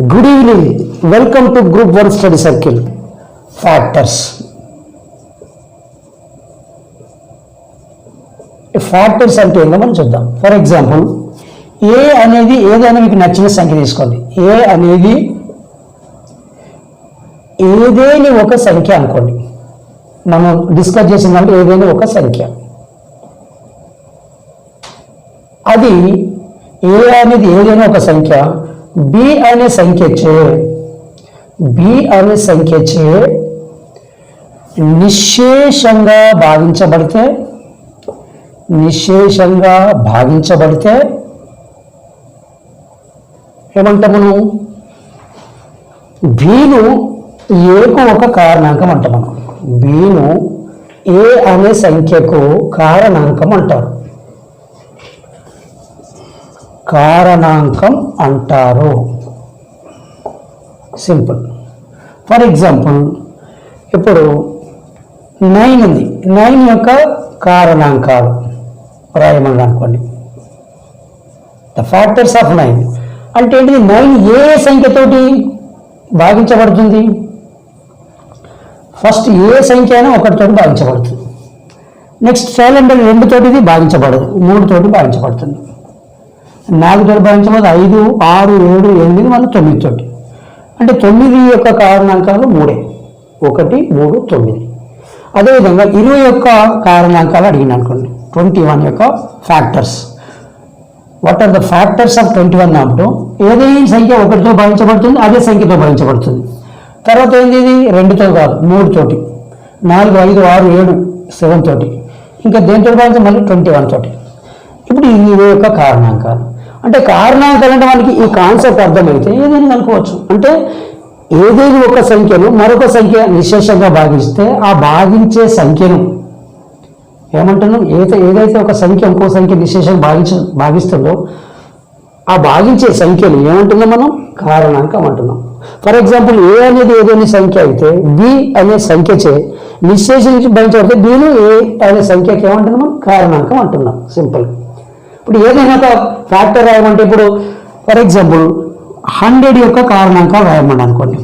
Good evening. Welcome to Group 1 Study Circle. Factors. Factors అంటే ఏంటో మనం చూద్దాం. ఫర్ ఎగ్జాంపుల్ ఏ అనేది ఏదైనా మీకు నచ్చిన సంఖ్య తీసుకోండి. ఏ అనేది ఏదైనా ఒక సంఖ్య అనుకోండి. మనం డిస్కస్ చేసిందంటే ఏదైనా ఒక సంఖ్య. అది ఏ అనేది ఏదైనా ఒక సంఖ్య బి అనే సంఖ్య చే నిశ్శేషంగా భాగించబడితే ఏమంటాం మనం బీను ఏకు ఒక కారణాంకం అంటాం. మనం బీను ఏ అనే సంఖ్యకు కారణాంకం అంటారు. సింపుల్. ఫర్ ఎగ్జాంపుల్ ఇప్పుడు 9 ఉంది. 9 యొక్క కారణాంకాలు రాయమని అనుకోండి. ద ఫ్యాక్టర్స్ ఆఫ్ 9 అంటే ఏంటిది? 9 ఏ సంఖ్యతోటి భాగించబడుతుంది? ఫస్ట్ ఏ సంఖ్య అయినా ఒకటితో భాగించబడుతుంది. నెక్స్ట్ 2 తోటి భాగించబడదు, 3 తోటి భాగించబడుతుంది, 4 తోటి భాగించబడదు, 5, 6, 7, 8 మళ్ళీ 9 తోటి. అంటే 9 యొక్క కారణాంకాలు 3, 1, 3, 9. అదేవిధంగా 20 యొక్క కారణాంకాలు అడిగిన అనుకోండి. 21 యొక్క factors. What are the factors of 21 అప్పుడు ఏదైనా సంఖ్య 1తో భావించబడుతుంది, అదే సంఖ్యతో భావించబడుతుంది. తర్వాత ఏంది? ఇది 2తో కాదు, 3 తోటి, 4, 5, 6, 7, 7 తోటి, ఇంకా దేంతో భావించాలి? మళ్ళీ 21 తోటి. ఇప్పుడు ఇది యొక్క కారణాంకాలు. అంటే కారణాంకాలు అంటే మనకి ఈ కాన్సెప్ట్ అర్థమైతే ఏదైనా అనుకోవచ్చు. అంటే ఏదైనా ఒక సంఖ్యను మరొక సంఖ్య నిశ్శేషంగా భాగిస్తే ఆ భాగించే సంఖ్యను ఏమంటున్నాం? ఏదైతే ఒక సంఖ్య ఇంకో సంఖ్య నిశ్శేషంగా భాగిస్తుందో ఆ భాగించే సంఖ్యను ఏమంటున్నాం? మనం కారణాంకం అంటున్నాం. ఫర్ ఎగ్జాంపుల్ ఏ అనేది ఏదైనా సంఖ్య అయితే బి అనే సంఖ్యచే నిశ్శేషించి భావించబడితే బీను ఏ అనే సంఖ్యకి ఏమంటున్నాం? మనం కారణాంకం అంటున్నాం. సింపుల్. ఇప్పుడు ఏదైనా ఒక ఫ్యాక్టర్ రాయమంటే ఇప్పుడు ఫర్ ఎగ్జాంపుల్ 100 యొక్క కారణాంకాలు రాయమని అనుకోండి.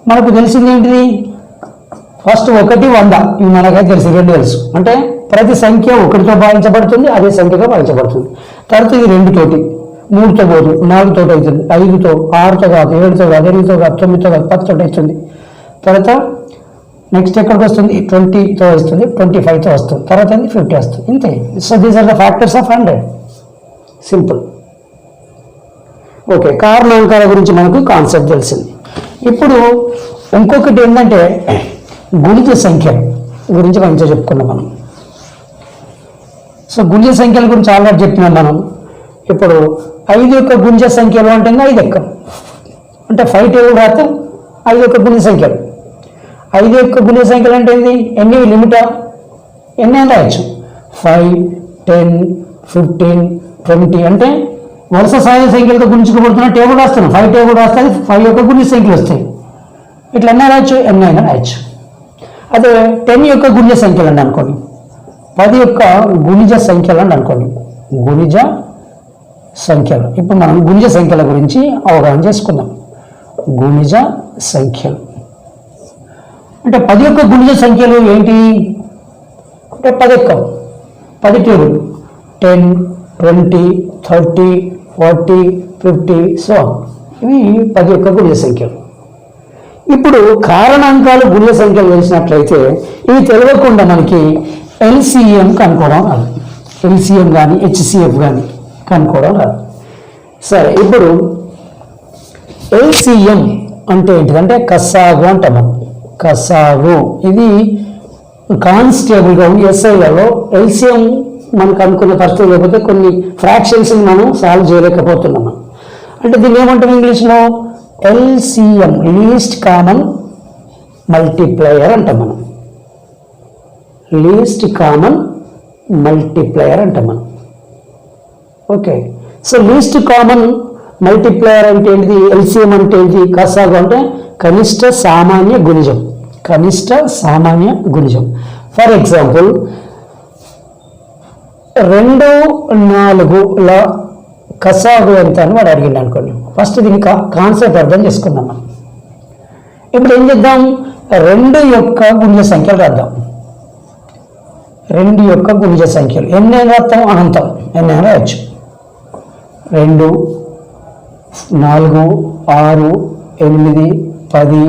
మనకు తెలిసింది ఏంటిది? ఫస్ట్ 1, 100 ఇవి మనకైతే తెలుసు, 2 తెలుసు. అంటే ప్రతి సంఖ్య 1తో భావించబడుతుంది, అదే సంఖ్యతో భావించబడుతుంది. తర్వాత ఇది 2 తోటి, 3తో పోదు, 4 తోటి అవుతుంది, 5తో, 6తో కాదు, 7తో కాదు, 8తో కాదు, 9తో కాదు, 10 తోటి అవుతుంది. తర్వాత నెక్స్ట్ ఎక్కడికి వస్తుంది? 20తో వస్తుంది, 25తో వస్తుంది, తర్వాత 50 వస్తుంది. ఇంతే. So these are the factors of 100. Simple. Okay, కారణాంకాల గురించి మనకు కాన్సెప్ట్ తెలిసింది. ఇప్పుడు ఇంకొకటి ఏంటంటే గుణిత సంఖ్య గురించి మంచిగా చెప్పుకున్నాం మనం. సో గుణిత సంఖ్యల గురించి ఆల్రెడీ చెప్పినాం మనం. ఇప్పుడు 5 యొక్క గుణిత సంఖ్యలు అంటే 5 ఎక్కం అంటే 5 టేబుల్ రాస్తే 5 యొక్క గుణిత సంఖ్యలు. 5 యొక్క గుణిత సంఖ్యలు అంటే ఏంటి? ఎన్ని లిమిటా? ఎన్ని అని రాయొచ్చు? 5, 10, 15, 20 అంటే వరుస సహజ సంఖ్యలతో గుణించుకోబడుతున్న టేబుల్ రాస్తున్నాం. 5 టేబుల్ రాస్తే 5 యొక్క గుణిత సంఖ్యలు వస్తాయి. ఇట్లా ఎన్ని రాయొచ్చు? ఎన్ని అయినా రాయొచ్చు. అదే 10 యొక్క గుణిజ సంఖ్యలు అండి అనుకోండి, 10 యొక్క గుణిజ సంఖ్యలు అండి అనుకోండి. గుణిజ సంఖ్యలు. ఇప్పుడు మనం గుణిజ సంఖ్యల గురించి అవగాహన చేసుకుందాం. గుణిజ సంఖ్యలు అంటే 10 యొక్క గుణిజ సంఖ్యలు ఏంటి అంటే 10 ఎక్కం, 10 టేబుల్, 10, 20, 30, 40, 50 సో ఇవి 10 యొక్క గుణిజ సంఖ్యలు. ఇప్పుడు కారణాంకాలు గుణిజ సంఖ్యలు తెలిసినట్లయితే ఇవి తెలియకుండా మనకి ఎల్సిఎం కనుక్కోవడం రాదు. ఎల్సిఎం కానీ హెచ్సిఎఫ్ కానీ కనుక్కోవడం రాదు. సరే, ఇప్పుడు ఎల్సిఎం అంటే ఏంటిదంటే కసాగు అంటాం మనం. కసాగు ఇది కాన్స్టేబుల్గా ఉంది. ఎస్ఐలలో ఎల్సిఎం మనకు అనుకున్న పరిస్థితి లేకపోతే కొన్ని ఫ్రాక్షన్స్ని మనం సాల్వ్ చేయలేకపోతున్నాం. అంటే దీన్ని ఏమంటాం ఇంగ్లీష్లో? ఎల్సిఎం, లీస్ట్ కామన్ మల్టిప్లయర్ అంటాం మనం. లీస్ట్ కామన్ మల్టిప్లయర్ అంటాం మనం. Okay, so least common multiplier అంటే ఏంటిది? ఎల్సిఎం అంటే ఏంటి? కసాగు అంటే కనిష్ట సామాన్య గుణిజం. కనిష్ట సామాన్య గుణిజం. ఫర్ ఎగ్జాంపుల్ 2, 4ల కసాగు ఎంత అని వాడు అడిగింది అనుకోండి. ఫస్ట్ దీని కాన్సెప్ట్ అర్థం చేసుకుందాం మనం. ఇప్పుడు ఏం చేద్దాం, 2 యొక్క గుణిజ సంఖ్యలు రాద్దాం. 2 యొక్క గుణిజ సంఖ్యలు ఎన్ని రాస్తాం, అనంతం ఎన్ని రాయొచ్చు. 2, 4, 6, 8, 10,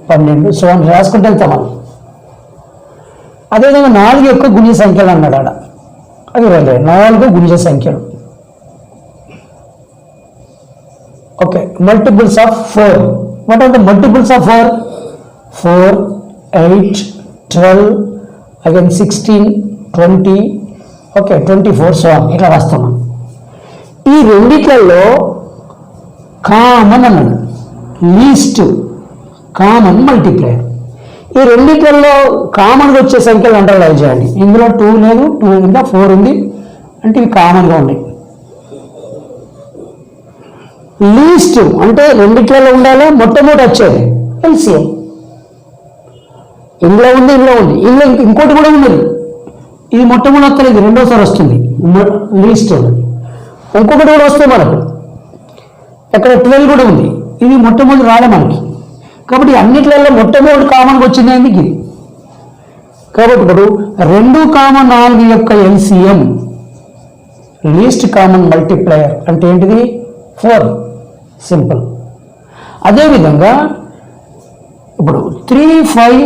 12 సో అని రాసుకుంటూ వెళ్తాం మనం. అదేవిధంగా 4 యొక్క గుణిజ సంఖ్యలు అన్నాడు ఆడ, అది 4 గుణిజ సంఖ్యలు. Okay, multiples of 4. What are the multiples of 4? 4, 8, 12, again 16, 20, okay 24 so ఇట్లా రాస్తాం. ఈ రెండిట్లలో కామన్ అన్నాడు, లీస్ట్ కామన్ మల్టిప్లైయర్. ఈ రెండిట్లలో కామన్గా వచ్చే సంఖ్యలు అండర్లైన్ చేయండి. ఇందులో 2 లేదు, 2 ఇంకా 4 ఉంది అంటే ఇవి కామన్గా ఉన్నాయి. లీస్ట్ అంటే రెండిట్లలో ఉండాలి, మొట్టమొదటి వచ్చేది ఎల్సిఎం. ఇందులో ఉంది, ఇందులో ఇంకోటి కూడా ఉన్నది, ఇది మొట్టమొదటి వస్తలేదు, రెండోసారి వస్తుంది లీస్ట్. ఇంకొకటి కూడా వస్తుంది మనకు, ఎక్కడ 12 కూడా ఉంది, ఇది మొట్టమొదటి రాలే మనకి. కాబట్టి అన్నిట్లలో మొట్టమొదటి కామన్గా వచ్చింది ఎందుకు ఇది. కాబట్టి ఇప్పుడు 2, 4 యొక్క ఎల్సిఎం లీస్ట్ కామన్ మల్టిప్లయర్ అంటే ఏంటిది 4, సింపుల్. అదేవిధంగా ఇప్పుడు 3, 5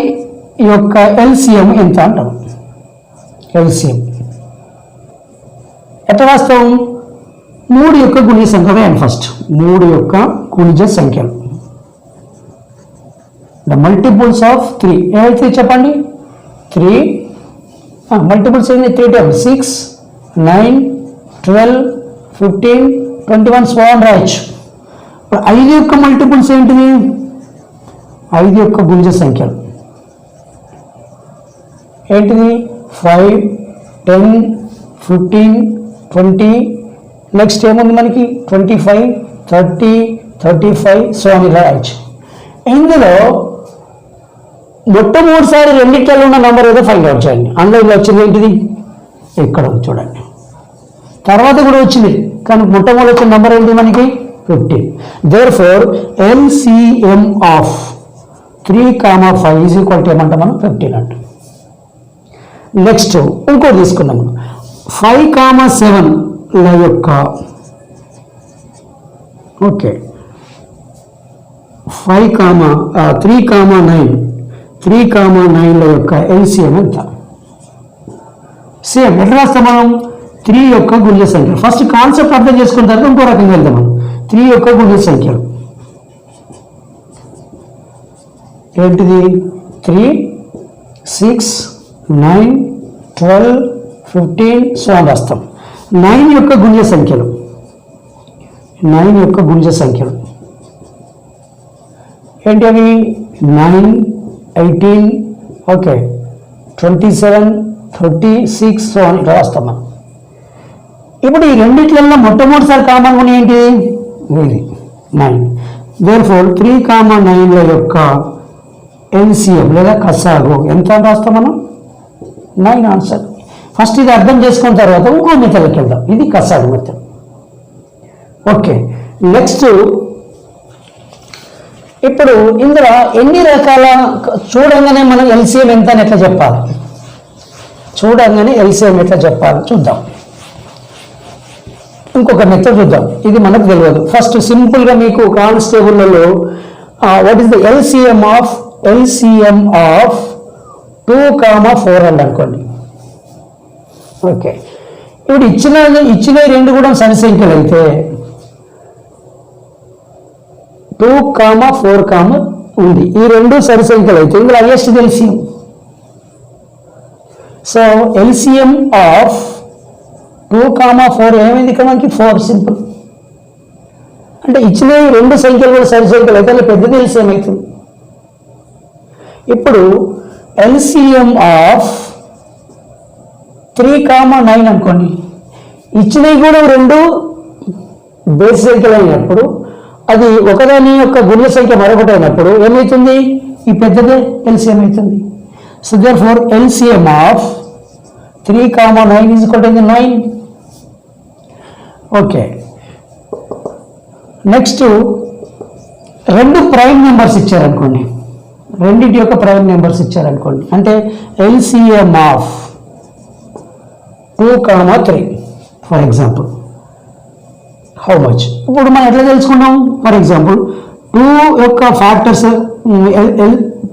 యొక్క ఎల్సిఎం ఎంత అంటాం. ఎల్సిఎం ఎట్లా రాస్తాం, 3 యొక్క గుణిజ సంఖ్య రాయండి ఫస్ట్. 3 యొక్క గుణిజ సంఖ్యలు, ద మల్టిపుల్స్ ఆఫ్ 3 ఏమైతే చెప్పండి. 3 మల్టిపుల్స్ ఏంటి, 3 టైమ్స్ 6, 9, 12, 15, 21 సో అని రాయొచ్చు. ఇప్పుడు 5 యొక్క మల్టిపుల్స్ ఏంటిది, 5 యొక్క గుణిజ సంఖ్యలు ఏంటిది, 5, 10, 15, 20, నెక్స్ట్ ఏముంది మనకి 25, 30, 35 సో అని రాయొచ్చు. ఇందులో మొట్టమొదటిసారి రెండిట్లలో ఉన్న నెంబర్ ఏదో ఫైండ్ అవుట్ చేయండి. అందులో వచ్చింది ఏంటిది, ఇక్కడ చూడండి, తర్వాత కూడా వచ్చింది కానీ మొట్టమొదటి వచ్చిన నెంబర్ ఏంటి మనకి 15. Therefore LCM of 3, 5 is equal to ఏమంటాం మనం 15 అంట. నెక్స్ట్ ఇంకోటి తీసుకుందాం మనం, 5, 7 ల యొక్క ఓకే 3, 9 ల యొక్క ఎల్సిఎం ఎంత. సేమ్ ఎట్లా రాస్తాం మనం, 3 యొక్క గుణిజ సంఖ్యలు. ఫస్ట్ కాన్సెప్ట్ అర్థం చేసుకున్న తర్వాత ఇంకో రకంగా వెళ్తాం మనం. 3 యొక్క గుణిజ సంఖ్యలు ఏంటిది, 3, 6, 9, 12, 15 సో అని రాస్తాం. 9 యొక్క గుణిజ సంఖ్యలు, 9 యొక్క గుణిజ సంఖ్యలు ఏంటి అవి, 9, 18, ఓకే 27, 36 సో అని రాస్తాం మనం. ఇప్పుడు ఈ రెండిట్లలో మొట్టమొదటిసారి కామన్ ఉన్న ఏంటి, ఇది 9. దేర్ఫోర్ 3, 9 ల యొక్క ఎల్సిఎం లేదా కసాగు ఎంత అని రాస్తాం మనం, 9 ఆన్సర్. ఫస్ట్ ఇది అర్థం చేసుకున్న తర్వాత ఇంకో మెథడ్కి వెళ్దాం, ఇది కసాగు మెథడ్. ఓకే, నెక్స్ట్ ఇప్పుడు ఇందులో ఎన్ని రకాల చూడంగానే మనం ఎల్సిఎం ఎంత అని ఎట్లా చెప్పాలి, చూడంగానే ఎల్సిఎం ఎట్లా చెప్పాలి చూద్దాం. ఇంకొక మెథడ్ చూద్దాం, ఇది మనకు తెలియదు. ఫస్ట్ సింపుల్గా మీకు కానిస్టేబుల్లలో what is the LCM of 2, 4 అని అనుకోండి. ఓకే, ఇప్పుడు ఇచ్చిన రెండు కూడా సరి సంఖ్యలు అయితే 2, 4 ఉంది, ఈ రెండు సరి సంఖ్యలు అయితే ఇందులో highest LCM. So LCM of 2, 4 ఏమైంది ఇక్కడ మనకి 4, సింపుల్. అంటే ఇచ్చిన రెండు సంఖ్యలు కూడా సరి సంఖ్యలు అయితే పెద్దది ఎల్సిఎం అవుతుంది. ఇప్పుడు ఎల్సిఎం ఆఫ్ 3, 9 అనుకోండి, ఇచ్చినవి కూడా రెండు బేస్ సంఖ్యలు అయినప్పుడు అది ఒకదాని యొక్క గుణ్య సంఖ్య మరొకటి అయినప్పుడు ఏమవుతుంది, ఈ పెద్దదే ఎల్సిఎం అవుతుంది. So therefore LCM of 3, 9 is equal to 9. Okay, next రెండు ప్రైమ్ నెంబర్స్ ఇచ్చారనుకోండి, రెండింటి యొక్క ప్రైమ్ నెంబర్స్ ఇచ్చారనుకోండి, అంటే LCM of 2, 3 for example how much. ఇప్పుడు మనం ఎట్లా తెలుసుకున్నాం? ఫర్ ఎగ్జాంపుల్ 2 యొక్క ఫ్యాక్టర్స్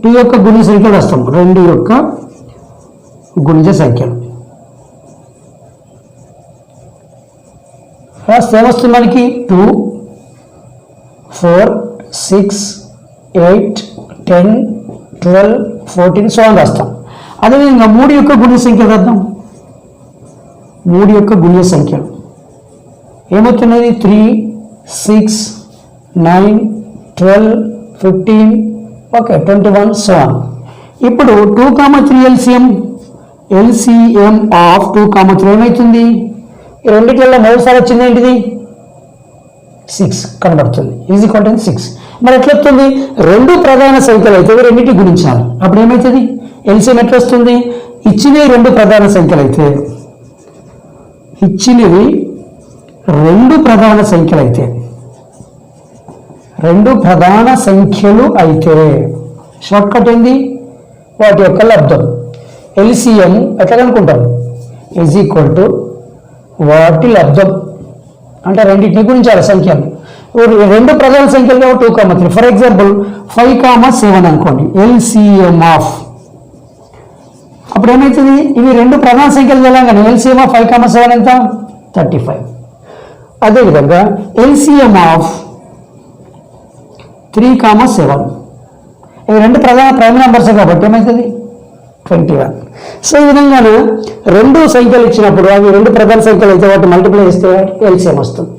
2 యొక్క గుణ్య సంఖ్యలు వస్తాం, 2 యొక్క గుణిజ సంఖ్యలు రాస్తే ఏమొస్తుంది మనకి? 2, 4, 6, 8, 10, 12, 14 సో అని రాస్తాం. అదేవిధంగా 3 యొక్క గుణ్య సంఖ్యలు రాద్దాం. 3 యొక్క గుణ్య సంఖ్యలు ఏమవుతున్నది? 3, 6, 9, 12, 15, ఓకే 21 సో ఆన్. ఇప్పుడు 2, 3 ఎల్సిఎం ఆఫ్ 2, 3 ఏమవుతుంది? ఈ రెండింటిలో మొదటిసారి వచ్చింది ఏంటిది? 6 కనబడుతుంది. Is equal to 6. మరి ఎట్లా వస్తుంది? రెండు ప్రధాన సంఖ్యలు అయితే రెండింటి గుణించాలి. అప్పుడు ఏమవుతుంది? ఎల్సిఎం ఎట్లా వస్తుంది? ఇచ్చినవి రెండు ప్రధాన సంఖ్యలు అయితే రెండు ప్రధాన సంఖ్యలు అయితే షార్ట్ కట్ ఏంది? వాటి యొక్క లబ్ధం ఎల్సిఎం ఎట్లా కనుక్కుంటాం? ఈజ్ ఈక్వల్ టు వాటి లబ్ధం, అంటే రెండింటిని గుణించాలి సంఖ్యలు. రెండు ప్రధాన సంఖ్యలు 2, 3. ఫర్ ఎగ్జాంపుల్ 5, 7 అనుకోండి, ఎల్సిఎం ఆఫ్. అప్పుడు ఏమవుతుంది? ఇవి రెండు ప్రధాన సంఖ్యలు తెలంగాణ ఎల్సిఎం ఆఫ్ 5, 7 ఎంత? 35. అదేవిధంగా ఎల్సిఎం ఆఫ్ 3, 7 ఇవి రెండు ప్రధాన ప్రైమ్ నెంబర్స్ కాబట్టి ఏమవుతుంది? 21. సో ఈ విధంగానే రెండు సంఖ్యలు ఇచ్చినప్పుడు అవి రెండు ప్రధాన సంఖ్యలు అయితే వాటి మల్టిప్లై చేస్తే ఎల్సిఎం వస్తుంది.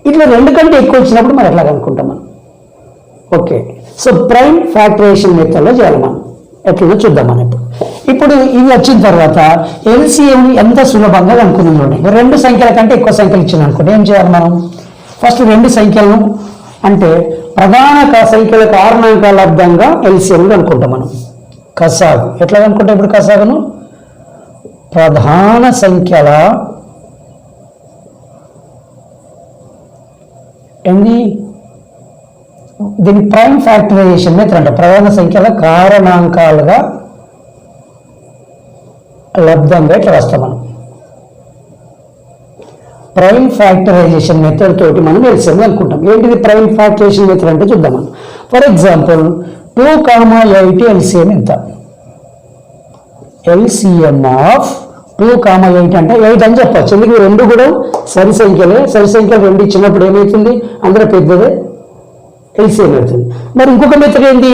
ఇట్లా 2 కంటే ఎక్కువ ఇచ్చినప్పుడు మనం ఎట్లా కనుక్కుంటాం మనం? ఓకే, సో ప్రైమ్ ఫ్యాక్టరైజేషన్ మెథడ్లో చేయాలి మనం. ఎట్లా చూద్దాం మనం ఇప్పుడు ఇవి వచ్చిన తర్వాత ఎల్సిఎం ఎంత సులభంగా కనుక్కుందాం చూడండి. రెండు సంఖ్యల కంటే ఎక్కువ సంఖ్యలు ఇచ్చిన అనుకోండి ఏం చేయాలి మనం? ఫస్ట్ రెండు సంఖ్యలను అంటే ప్రధాన సంఖ్యల కారణాంకాల లబ్ధంగా ఎల్సిఎం కనుక్కుంటాం మనం. కసాగు ఎట్లా కనుక్కుంటాం? ఇప్పుడు కసాగును ప్రధాన సంఖ్యల ఏంది? దీని ప్రైమ్ ఫ్యాక్టరైజేషన్ మెథడ్ అంటే ప్రధాన సంఖ్యల కారణాంకాలుగా లబ్ధంగా ఇట్లా వస్తాం మనం. ప్రైమ్ ఫ్యాక్టరైజేషన్ మెథడ్ తోటి మనం ఎల్సిఎం అనుకుంటాం. ఏంటిది ప్రైమ్ ఫ్యాక్టరైజేషన్ మెథడ్ అంటే చూద్దాం మనం. ఫర్ ఎగ్జాంపుల్ 2, 8 ఎల్సిఎం ఎంత? ఎల్సిఎం ఆఫ్ 2, 8 అంటే 8 అని చెప్పచ్చు. ఎందుకు? రెండు కూడా సరి సంఖ్యలు రెండు ఇచ్చినప్పుడు ఏమవుతుంది? అందులో పెద్దదే ఎల్సిఎం అవుతుంది. మరి ఇంకొక మెథడ్ ఏంటి?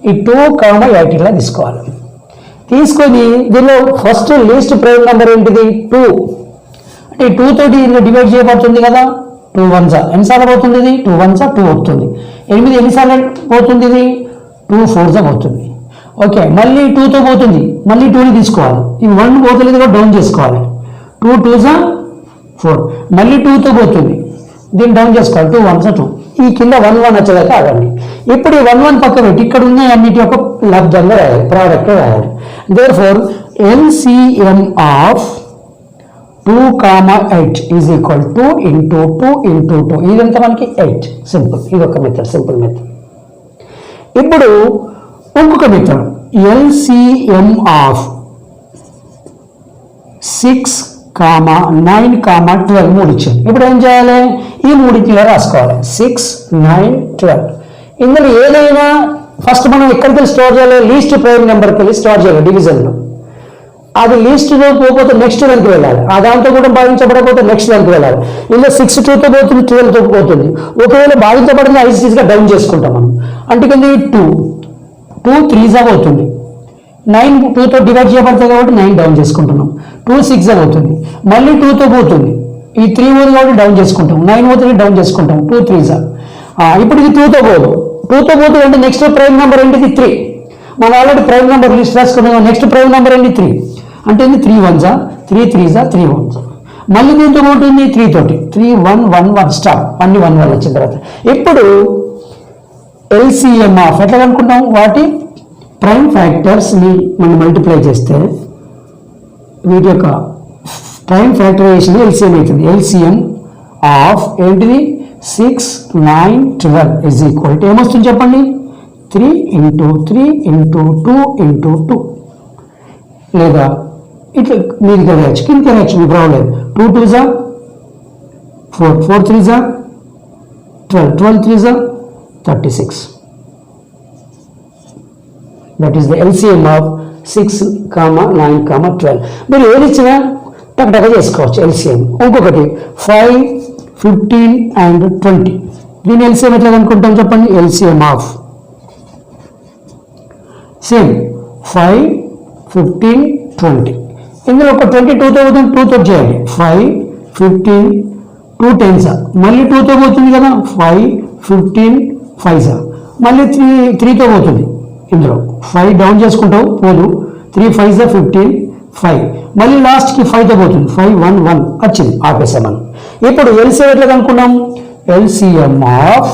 ఈ 2, 8 ఇలా తీసుకోవాలి. తీసుకొని దీనిలో ఫస్ట్ లీస్ట్ ప్రైమ్ నెంబర్ ఏంటిది? 2. అంటే 2 తోటి ఇందులో డివైడ్ చేయబడుతుంది కదా. 2 1s ఎన్నిసార్లు పోతుంది? ఇది 2 1s 2 అవుతుంది. 8 ఎన్నిసార్లు పోతుంది? ఇది 2 4s అవుతుంది. ఓకే, మళ్ళీ 2తో పోతుంది, మళ్ళీ 2ని తీసుకోవాలి. ఈ 1 పోతుంది కూడా డౌన్ చేసుకోవాలి. 2 2s 4, మళ్ళీ 2తో పోతుంది, దీన్ని డౌన్ చేసుకోవాలి. 2 1s 2. ఈ కింద 1 1 వచ్చేదాకా ఆగండి. ఇప్పుడు ఈ 1 1 పక్క పెట్టి ఇక్కడ ఉన్న అన్నిటి యొక్క లబ్ధంగా రాయాలి, ప్రోడక్ట్ రాయాలి. Therefore LCM of 2, 8 is equal 2 into 2 into 2. ఇదంతా మనకి 8. సింపుల్. ఇది ఒక మెథడ్, సింపుల్ మెథడ్. ఇప్పుడు ఇంకొక మెథడ్ ఎల్సిఎం ఆఫ్ 6, 9, 12 మూడు ఇచ్చాను. ఇప్పుడు ఏం చేయాలి? ఈ మూడింటిలో రాసుకోవాలి. 6, 9, 12. ఇందులో ఏదైనా ఫస్ట్ మనం ఎక్కడికి స్టోర్ చేయాలి? లీస్ట్ ప్రైమ్ నెంబర్కి వెళ్ళి స్టోర్ చేయాలి డివిజన్లో. అది లీస్ట్లో పోతే నెక్స్ట్ దానికి వెళ్ళాలి. ఆ దాంతో కూడా భావించబడకపోతే నెక్స్ట్ దానికి వెళ్ళాలి. ఇందులో 6 2తో పోతుంది, 12తో పోతుంది. ఒకవేళ భావించబడింది 5 డౌన్ చేసుకుంటాం మనం. అంటే 2 3s అవుతుంది. 9 2తో డివైడ్ చేయబడతాయి కాబట్టి 9 డౌన్ చేసుకుంటున్నాం. 2 6 అవుతుంది. మళ్ళీ 2తో పోతుంది, ఈ 3 పోతుంది కాబట్టి డౌన్ చేసుకుంటాం. 9 పోతుంది, డౌన్ చేసుకుంటాం. 2 3s. ఇప్పుడు ఇది 2తో పోదు. 2తో పోతుంది అంటే నెక్స్ట్ ప్రైమ్ నెంబర్ ఏంటిది? 3. మనం ఆల్రెడీ ప్రైమ్ నెంబర్ లిస్ట్ రాసుకున్నాం. నెక్స్ట్ ప్రైమ్ నెంబర్ ఏంటి? 3. అంటే 3 1s 3 3s 3 1s. మళ్ళీ దీంతో పోతుంది 3 తోటి. 3 1 1 1 స్టాప్. అన్ని 1 1 వచ్చిన తర్వాత ఇప్పుడు ఎల్సిఎం ఆఫ్ ఎట్లా అనుకుంటాం? వాటి ప్రైమ్ ఫ్యాక్టర్స్ని మనం మల్టిప్లై చేస్తే వీటి యొక్క ప్రైమ్ ఫ్యాక్టరైజేషన్ ఎల్సిఎం అవుతుంది. ఎల్సిఎం ఆఫ్ ఏంటిది? 6, 9, 12 ఈజ్ ఈక్వల్ టు ఏమొస్తుంది చెప్పండి 3 ఇంటూ 3 ఇంటూ 2 ఇంటూ 2 లేదా ఇట్లా మీది కలిగచ్చు కింద కలిగచ్చు మీ ప్రాబ్లం లేదు 2 2 జా 4 4 3 జా 12 12 3 జా 36 that is the LCM of 6, 9, 12 మీరు ఏది ఇచ్చినా టక్ చేసుకోవచ్చు LCM ఇంకొకటి 5, 15 అండ్ 20 దీని LCM ఎట్లా అనుకుంటాం చెప్పండి LCM ఆఫ్ సేమ్ 5, 15, 20 ఇందులో ఒక 22తో పోతుంది 2తో చేయాలి 5, 15, 2 10s మళ్ళీ 2తో పోతుంది కదా 5, 15, 5s మళ్ళీ 3తో పోతుంది ఇందులో 5 డౌన్ చేసుకుంటావు పోదు 3 5s 15, 5 మళ్ళీ లాస్ట్కి 5తో పోతుంది 5 1 1 వచ్చింది ఆపేసాం మనం ఇప్పుడు LCM ఎట్లా కనుక్కున్నాం LCM of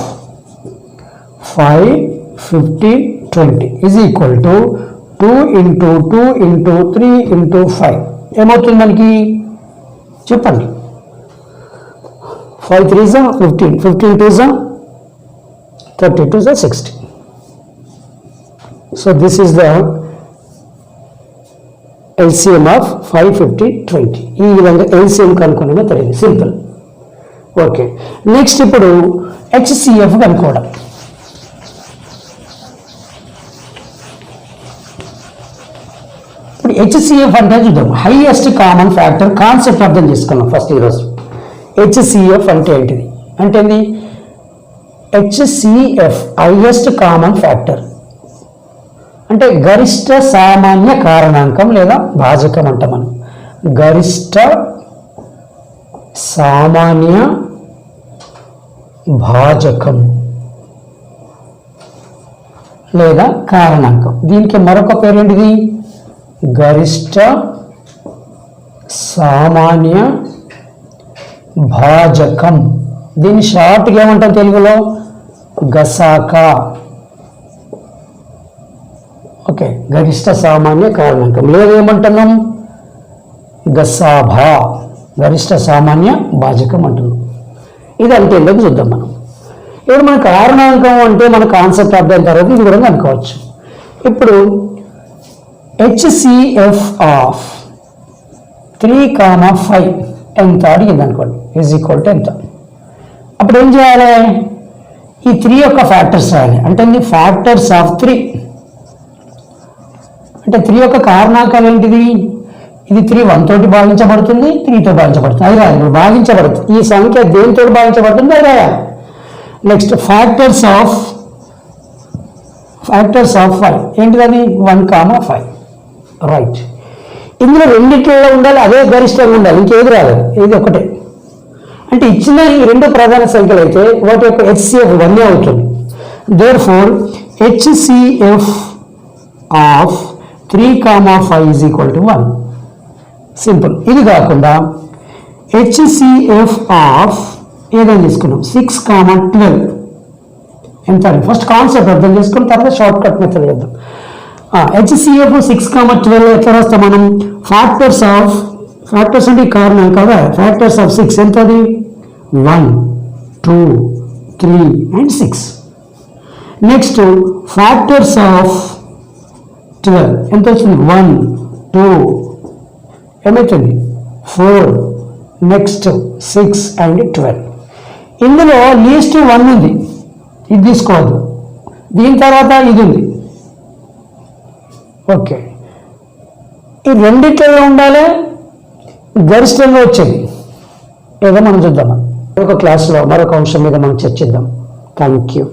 5, 15, 20 is equal to 2 into 2 into 3 into 5 ఏమవుతుంది మనకి చెప్పండి 5 3s 15, 15 2s 32s 60 so this is the LCM of 5, 15, 20 ఈ విధంగా LCM కనుక్కునే తెలియదు సింపుల్ ఓకే నెక్స్ట్ ఇప్పుడు HCF కనుక్కోవడం ఇప్పుడు HCF అంటే చూద్దాం హైయెస్ట్ కామన్ ఫ్యాక్టర్ కాన్సెప్ట్ అర్థం చేసుకున్నాం ఫస్ట్ ఈరోజు HCF అంటే ఏంటిది అంటే HCF హైయెస్ట్ కామన్ ఫ్యాక్టర్ అంటే గరిష్ట సామాన్య కారణాంకం లేదా భాజకం అంట మనం గరిష్ట సామాన్య భాజకం లేదా కారణాంకం దీనికి మరొక పేరు ఏంటిది గరిష్ట సామాన్య భాజకం దీన్ని షార్ట్గా ఏమంటాం తెలుగులో గసాక ఓకే గరిష్ట సామాన్య కారణాంకం లేదా ఏమంటున్నాం గసాభా గరిష్ట సామాన్య భాజకం అంటున్నాం ఇది అంటే ఎందుకు చూద్దాం మనం ఇప్పుడు మన కారణాంకం అంటే మన కాన్సెప్ట్ అర్థం తర్వాత ఇది కూడా అనుకోవచ్చు ఇప్పుడు HCF ఆఫ్ 3, 5 ఎంత అడిగింది అనుకోండి ఈజ్ ఈక్వల్ టు ఎంత అప్పుడు ఏం చేయాలి ఈ 3 యొక్క ఫ్యాక్టర్స్ రాయాలి అంటే ఫ్యాక్టర్స్ ఆఫ్ 3 అంటే 3 యొక్క కారణాంకాలు ఏంటిది ఇది 3 1 తోటి భాగించబడుతుంది 3తో భాగించబడుతుంది అది రాయాలి భాగించబడుతుంది ఈ సంఖ్య దేనితో భాగించబడుతుంది అది రాయాలి నెక్స్ట్ ఫ్యాక్టర్స్ ఆఫ్ 5 ఏంటిది అది 1, 5 రైట్ ఇందులో రెండిట్లో ఉండాలి అదే గరిష్టంగా ఉండాలి ఇంకేది రాలేదు ఇది ఒకటే అంటే ఇచ్చిన ఈ రెండు ప్రధాన సంఖ్యలు అయితే వాటి యొక్క HCF 1 అవుతుంది therefore HCF of 3, 5 is equal to 1 simple ఇది కాకుండా HCF ఆఫ్ ఏదైనా తీసుకున్నాం 6, 12 ఎంత ఫస్ట్ కాన్సెప్ట్ అర్థం చేసుకుని తర్వాత షార్ట్ కట్ మెథడ్ చేద్దాం HCF 6, 12 ఎట్లా రాస్తాం మనం ఫ్యాక్టర్స్ అంటే కారణం కదా ఫ్యాక్టర్స్ ఆఫ్ 6 ఎంత అది 1, 2, 3 అండ్ 6 నెక్స్ట్ ఫ్యాక్టర్స్ ఆఫ్ 12 ఎంత వచ్చింది 1, 2 ఏమవుతుంది 4 నెక్స్ట్ 6 అండ్ 12 ఇందులో లీస్ట్ 1 ఉంది ఇది తీసుకోవద్దు దీని తర్వాత ఇది ఉంది ఓకే ఈ రెండిట్లో ఉండాలి గరిష్టంగా వచ్చేది ఏదో మనం చూద్దాం మరొక క్లాస్లో మరొక అంశం మీద మనం చర్చిద్దాం థ్యాంక్ యూ